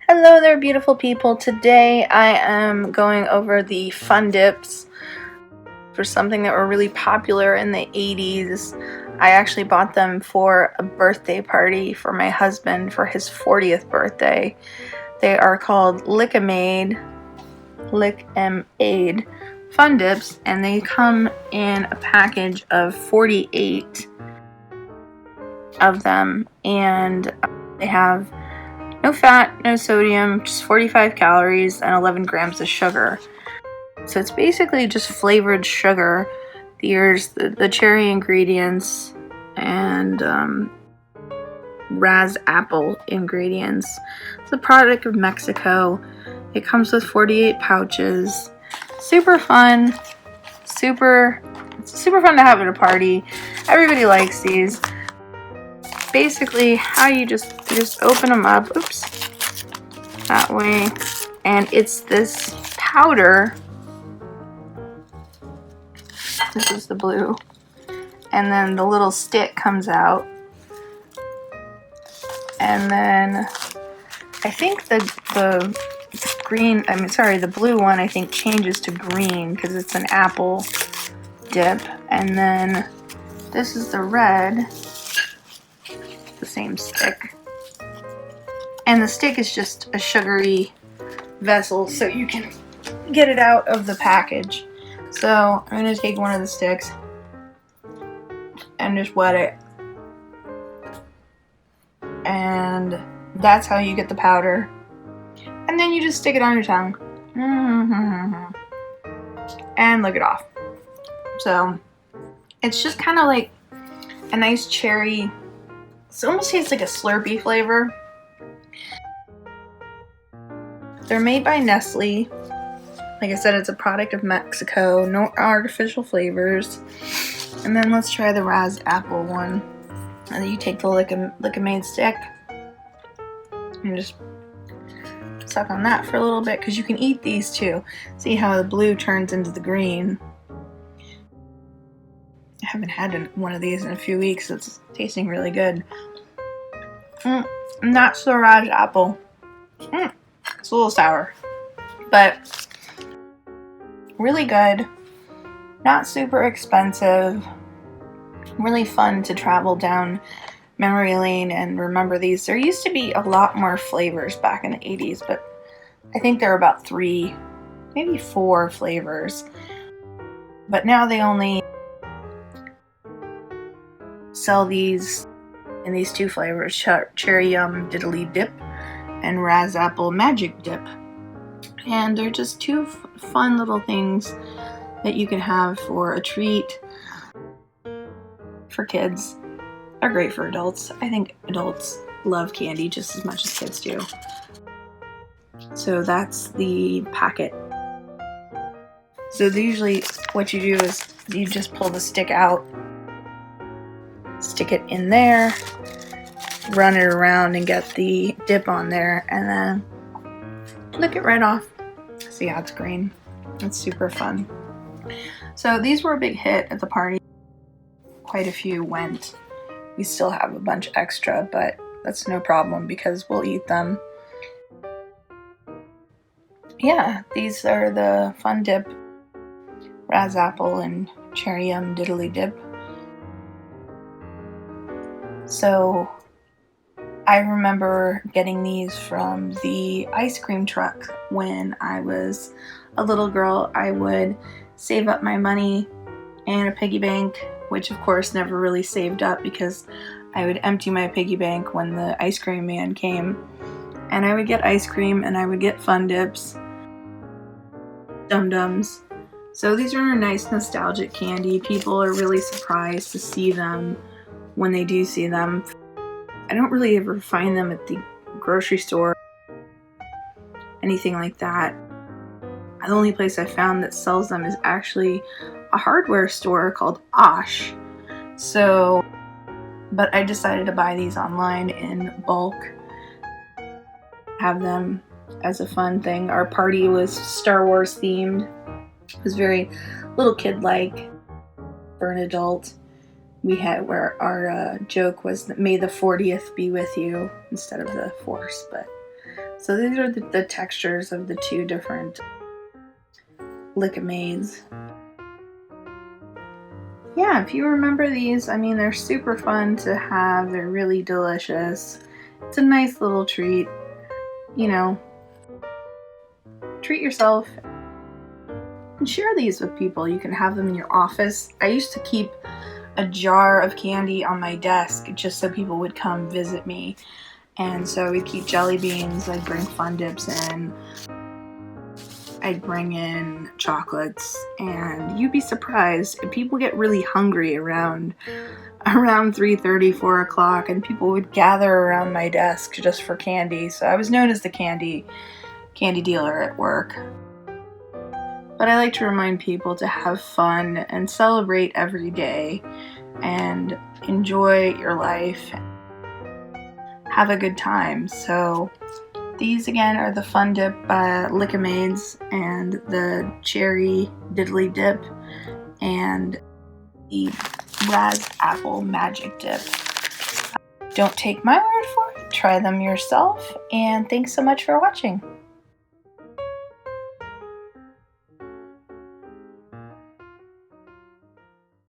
Hello there, beautiful people. Today I am going over the fun dips for something that were really popular in the 80s. I actually bought them for a birthday party for my husband for his 40th birthday. They are called lik-m-aid fun dips, and they come in a package of 48 of them, and they have no fat, no sodium, just 45 calories and 11 grams of sugar. So it's basically just flavored sugar. Here's the cherry ingredients and Razz apple ingredients. It's a product of Mexico. It comes with 48 pouches. Super fun. Super fun to have at a party. Everybody likes these. Basically, how you just open them up, oops, that way, and it's this powder. This is the blue, and then the little stick comes out, and then I think the blue one I think changes to green because it's an apple dip, and then this is the red. The same stick, and the stick is just a sugary vessel so you can get it out of the package. So I'm going to take one of the sticks and just wet it, and that's how you get the powder, and then you just stick it on your tongue and lick it off. So it's just kind of like a nice cherry. It almost tastes like a Slurpee flavor. They're made by Nestle. Like I said, it's a product of Mexico. No artificial flavors. And then let's try the Razz apple one. And then you take the lik-m-aid stick and just suck on that for a little bit, because you can eat these too. See how the blue turns into the green. I haven't had one of these in a few weeks. It's tasting really good. Not so Razz apple. It's a little sour, but really good. Not super expensive. Really fun to travel down memory lane and remember these. There used to be a lot more flavors back in the 80s, but I think there were about 3, maybe 4 flavors. But now they only sell these in these 2 flavors, cherry yum diddly dip and Razz apple magic dip. And they're just 2 fun little things that you can have for a treat for kids. They're great for adults. I think adults love candy just as much as kids do. So that's the packet. So usually what you do is you just pull the stick out, stick it in there, run it around and get the dip on there, and then lick it right off. See how it's green? It's super fun. So these were a big hit at the party. Quite a few went. We still have a bunch extra, but that's no problem because we'll eat them. Yeah, these are the fun dip, Razz apple and cherry yum diddly dip. So I remember getting these from the ice cream truck when I was a little girl. I would save up my money in a piggy bank, which of course never really saved up because I would empty my piggy bank when the ice cream man came. And I would get ice cream and I would get fun dips, dum-dums. So these are a nice nostalgic candy. People are really surprised to see them when they do see them. I don't really ever find them at the grocery store, anything like that. The only place I found that sells them is actually a hardware store called Osh. So, but I decided to buy these online in bulk, have them as a fun thing. Our party was Star Wars themed. It was very little kid-like for an adult. We had where our joke was that may the 40th be with you instead of the force, but So these are the textures of the two different lik-m-aids. Yeah, if you remember these, I mean, they're super fun to have. They're really delicious. It's a nice little treat. You know, treat yourself and share these with people. You can have them in your office. I used to keep a jar of candy on my desk just so people would come visit me. And so we'd keep jelly beans, I'd bring fun dips in, I'd bring in chocolates, and you'd be surprised. People get really hungry around 3:30, 4 o'clock, and people would gather around my desk just for candy. So I was known as the candy dealer at work. But I like to remind people to have fun and celebrate every day and enjoy your life. Have a good time. So these again are the Fun Dip lik-m-aids and the Cherry Diddly Dip and the Razz Apple Magic Dip. Don't take my word for it. Try them yourself, and thanks so much for watching.